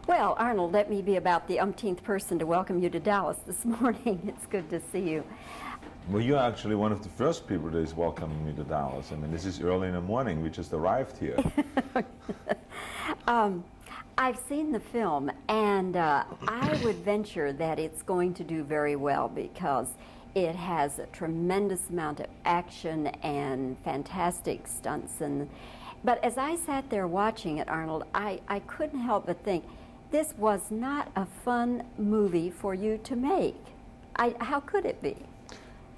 Well, Arnold, let me be about the umpteenth person to welcome you to Dallas this morning. It's good to see you. Well, you're actually one of the first people that is welcoming me to Dallas. I mean, this is early in the morning. We just arrived here. I've seen the film, and I would venture that it's going to do very well because it has a tremendous amount of action and fantastic stunts. But as I sat there watching it, Arnold, I couldn't help but think, this was not a fun movie for you to make. How could it be?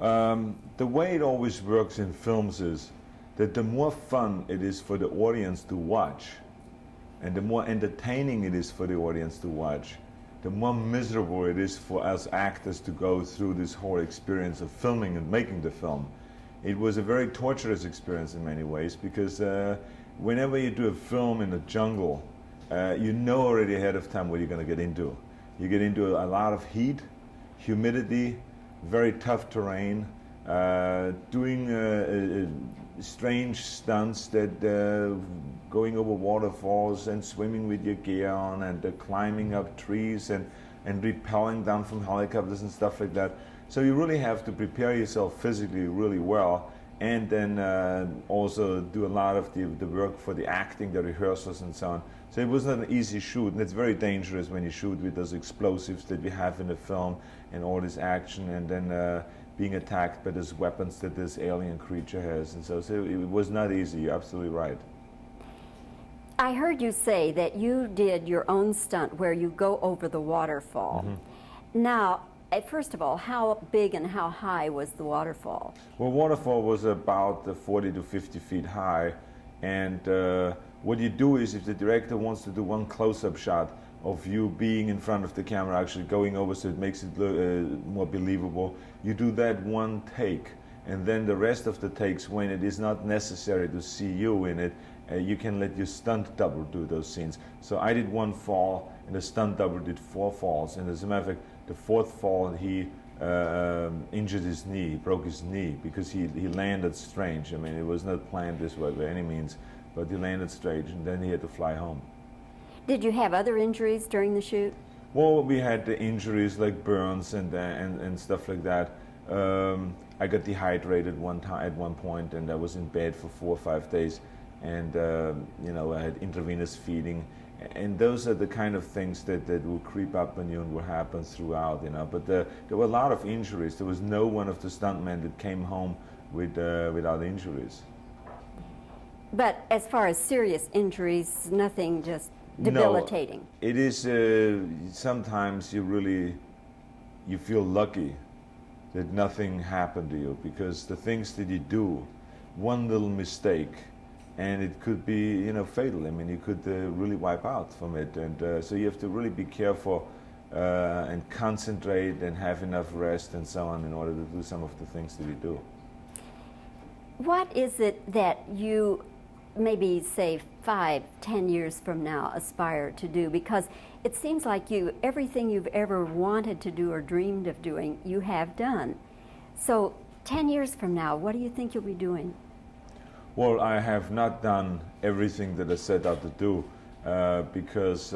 The way it always works in films is that the more fun it is for the audience to watch, and the more entertaining it is for the audience to watch, the more miserable it is for us actors to go through this whole experience of filming and making the film. It was a very torturous experience in many ways because whenever you do a film in the jungle, you know already ahead of time what you're going to get into. You get into a lot of heat, humidity, very tough terrain, doing strange stunts that going over waterfalls and swimming with your gear on and climbing up trees and rappelling down from helicopters and stuff like that. So you really have to prepare yourself physically really well, and then also do a lot of the work for the acting, the rehearsals and so on. So it was not an easy shoot, and it's very dangerous when you shoot with those explosives that we have in the film and all this action, and then being attacked by those weapons that this alien creature has. And so it was not easy. You're absolutely right. I heard you say that you did your own stunt where you go over the waterfall. Mm-hmm. Now, first of all, how big and how high was the waterfall? Well, waterfall was about 40 to 50 feet high, and what you do is if the director wants to do one close-up shot of you being in front of the camera, actually going over so it makes it look more believable, you do that one take, and then the rest of the takes, when it is not necessary to see you in it, you can let your stunt double do those scenes. So I did one fall, and the stunt double did 4 falls, and as a matter of fact, the 4th fall he injured his knee, he broke his knee, because he landed strange. I mean, it was not planned this way by any means, but he landed strange, and then he had to fly home. Did you have other injuries during the shoot? Well, we had the injuries like burns and stuff like that. I got dehydrated at one point, and I was in bed for 4 or 5 days, and you know, I had intravenous feeding, and those are the kind of things that will creep up on you and will happen throughout, you know. But there were a lot of injuries. There was no one of the stuntmen that came home without injuries. But as far as serious injuries, nothing just debilitating. No, it is sometimes you feel lucky that nothing happened to you, because the things that you do, one little mistake, and it could be, you know, fatal. I mean, you could really wipe out from it, and so you have to really be careful and concentrate and have enough rest and so on in order to do some of the things that you do. What is it that you maybe say 5, 10 years from now aspire to do? Because it seems like everything you've ever wanted to do or dreamed of doing, you have done. So 10 years from now, what do you think you'll be doing? Well, I have not done everything that I set out to do because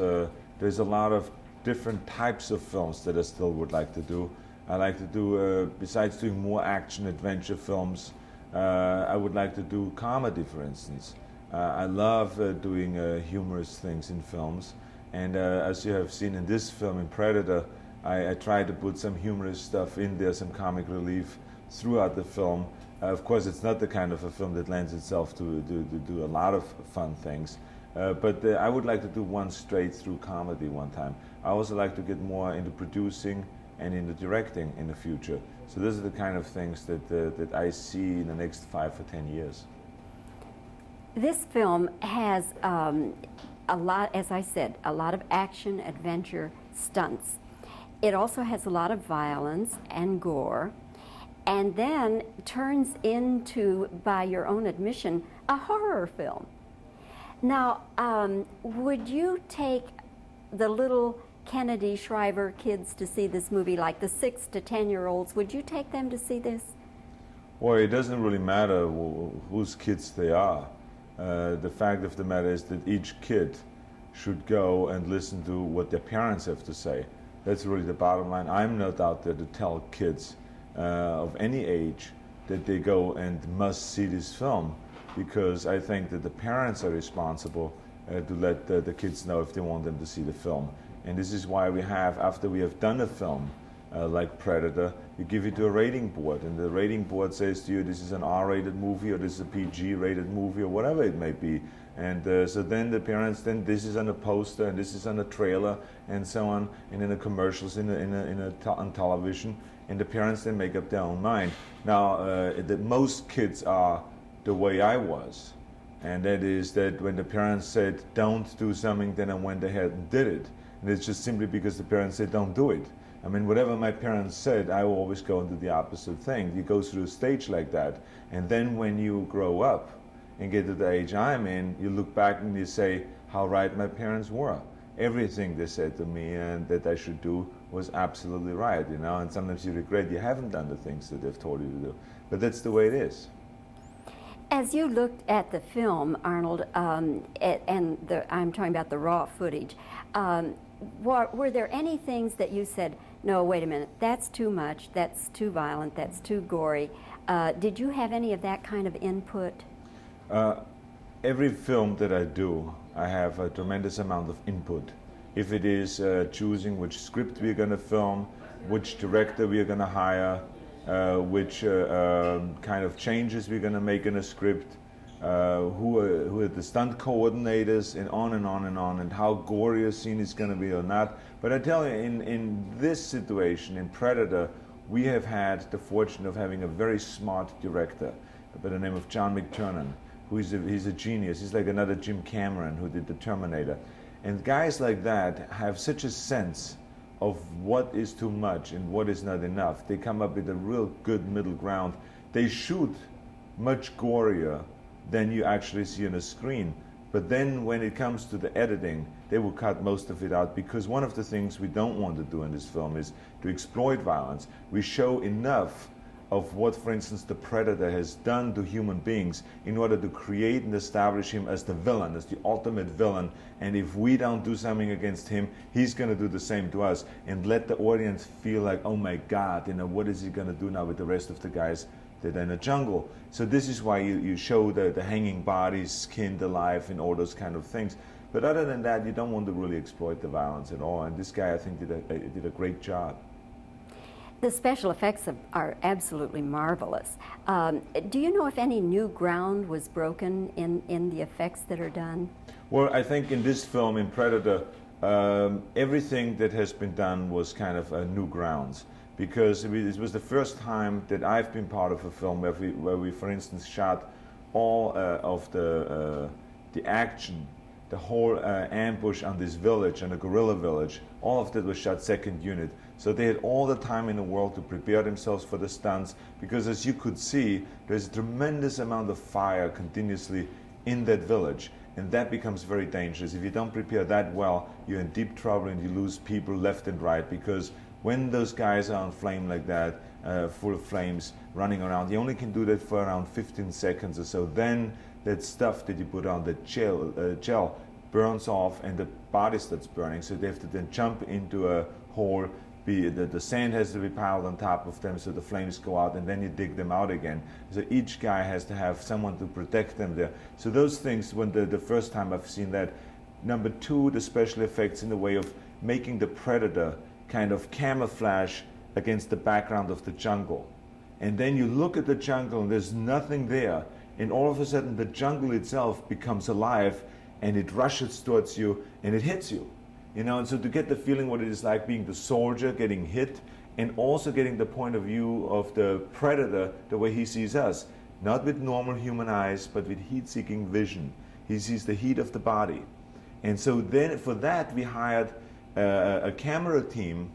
there's a lot of different types of films that I still would like to do. I like to do, besides doing more action adventure films, I would like to do comedy, for instance. I love doing humorous things in films, and as you have seen in this film, in Predator, I try to put some humorous stuff in there, some comic relief throughout the film. Of course, it's not the kind of a film that lends itself to do a lot of fun things, but I would like to do one straight through comedy one time. I also like to get more into producing and into directing in the future. So those are the kind of things that I see in the next 5 or 10 years. This film has a lot, as I said, a lot of action, adventure, stunts. It also has a lot of violence and gore, and then turns into, by your own admission, a horror film. Now, would you take the little Kennedy Shriver kids to see this movie, like the 6 to 10-year-olds? Would you take them to see this? Well, it doesn't really matter whose kids they are. The fact of the matter is that each kid should go and listen to what their parents have to say. That's really the bottom line. I'm not out there to tell kids of any age that they go and must see this film, because I think that the parents are responsible to let the kids know if they want them to see the film. And this is why we have, after we have done a film like Predator, we give it to a rating board, and the rating board says to you, this is an R-rated movie, or this is a PG-rated movie, or whatever it may be. And so then the parents, then this is on a poster, and this is on a trailer, and so on, and in the commercials on television, and the parents then make up their own mind. Now, most kids are the way I was, and that is that when the parents said, don't do something, then I went ahead and did it. And it's just simply because the parents said, don't do it. I mean, whatever my parents said, I will always go into the opposite thing. You go through a stage like that, and then when you grow up and get to the age I'm in, you look back and you say how right my parents were. Everything they said to me and that I should do was absolutely right, you know, and sometimes you regret you haven't done the things that they've told you to do. But that's the way it is. As you looked at the film, Arnold, I'm talking about the raw footage, were there any things that you said, no, wait a minute, that's too much, that's too violent, that's too gory? Did you have any of that kind of input? Every film that I do, I have a tremendous amount of input. If it is choosing which script we're going to film, which director we're going to hire, which kind of changes we're going to make in a script, who are the stunt coordinators, and on and on and on, and how gory a scene is going to be or not. But I tell you, in this situation, in Predator, we have had the fortune of having a very smart director by the name of John McTiernan, he's a genius. He's like another Jim Cameron who did The Terminator. And guys like that have such a sense of what is too much and what is not enough. They come up with a real good middle ground. They shoot much gorier than you actually see on a screen. But then when it comes to the editing, they will cut most of it out, because one of the things we don't want to do in this film is to exploit violence. We show enough of what, for instance, the Predator has done to human beings in order to create and establish him as the villain, as the ultimate villain. And if we don't do something against him, he's going to do the same to us, and let the audience feel like, oh my God, you know, what is he going to do now with the rest of the guys that are in the jungle? So this is why you show the hanging bodies, skinned alive, and all those kind of things. But other than that, you don't want to really exploit the violence at all. And this guy, I think, did a great job. The special effects are absolutely marvelous. Do you know if any new ground was broken in the effects that are done? Well, I think in this film, in Predator, everything that has been done was kind of new grounds, because it was the first time that I've been part of a film where we for instance, shot all of the action, the whole ambush on this village, on the guerrilla village. All of that was shot second unit. So they had all the time in the world to prepare themselves for the stunts, because as you could see, there's a tremendous amount of fire continuously in that village, and that becomes very dangerous. If you don't prepare that well, you're in deep trouble and you lose people left and right, because when those guys are on flame like that, full of flames running around, you only can do that for around 15 seconds or so. Then that stuff that you put on, the gel burns off and the body starts burning, so they have to then jump into a hole. The sand has to be piled on top of them so the flames go out, and then you dig them out again. So each guy has to have someone to protect them there. So those things, when the first time I've seen that. Number two, the special effects in the way of making the Predator kind of camouflage against the background of the jungle. And then you look at the jungle and there's nothing there, and all of a sudden the jungle itself becomes alive and it rushes towards you and it hits you. You know, and so to get the feeling what it is like being the soldier getting hit, and also getting the point of view of the Predator, the way he sees us, not with normal human eyes, but with heat-seeking vision. He sees the heat of the body. And so then for that we hired a camera team.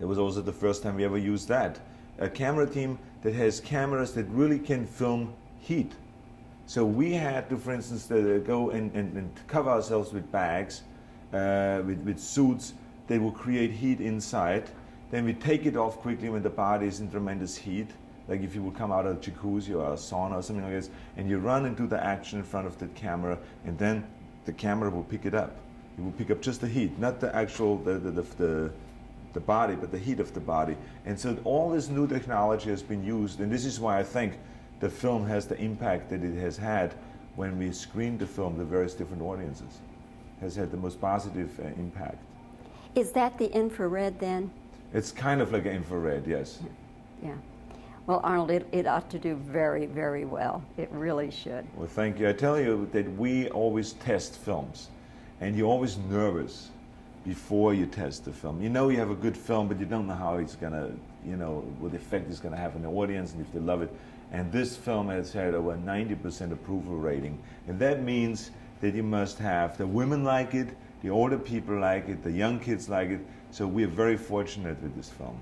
It was also the first time we ever used that. A camera team that has cameras that really can film heat. So we had to, for instance, go and cover ourselves with bags, with suits that will create heat inside. Then we take it off quickly when the body is in tremendous heat, like if you would come out of a jacuzzi or a sauna or something like this, and you run into the action in front of the camera, and then the camera will pick it up. It will pick up just the heat, not the actual the body, but the heat of the body. And so all this new technology has been used, and this is why I think the film has the impact that it has had when we screened the film to various different audiences. Has had the most positive impact. Is that the infrared then? It's kind of like an infrared, yes. Yeah. Well, Arnold, it ought to do very, very well. It really should. Well, thank you. I tell you that we always test films, and you're always nervous before you test the film. You know you have a good film, but you don't know how it's gonna, what effect it's gonna have on the audience and if they love it. And this film has had over 90% approval rating, and that means that you must have the women like it, the older people like it, the young kids like it. So we are very fortunate with this film.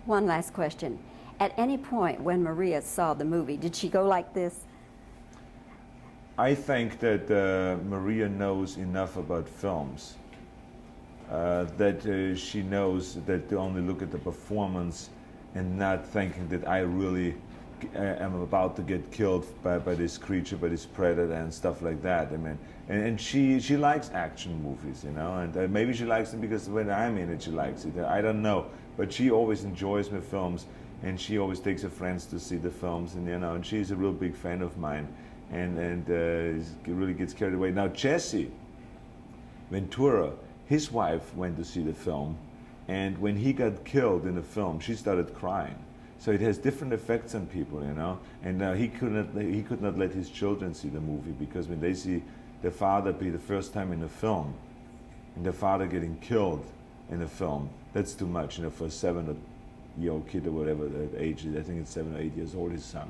One last question. At any point when Maria saw the movie, did she go like this? I think that Maria knows enough about films that she knows that to only look at the performance and not thinking that I really am about to get killed by this creature, by this predator and stuff like that. I mean, and she likes action movies, and maybe she likes them because when I'm in it, she likes it. I don't know, but she always enjoys my films, and she always takes her friends to see the films, and she's a real big fan of mine, and really gets carried away. Now Jesse Ventura, his wife went to see the film, and when he got killed in the film, she started crying. So it has different effects on people, and he could not let his children see the movie because when they see their father be the first time in a film, and their father getting killed in a film, that's too much, for a 7-year-old kid or whatever that age is. I think it's 7 or 8 years old, his son.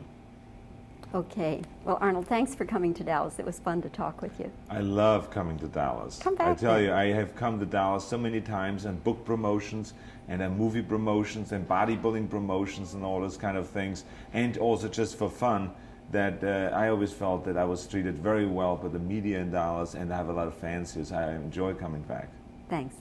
Okay. Well, Arnold, thanks for coming to Dallas. It was fun to talk with you. I love coming to Dallas. Come back. I tell you, I have come to Dallas so many times on book promotions and on movie promotions and bodybuilding promotions and all those kind of things, and also just for fun, that I always felt that I was treated very well by the media in Dallas, and I have a lot of fans here, so I enjoy coming back. Thanks.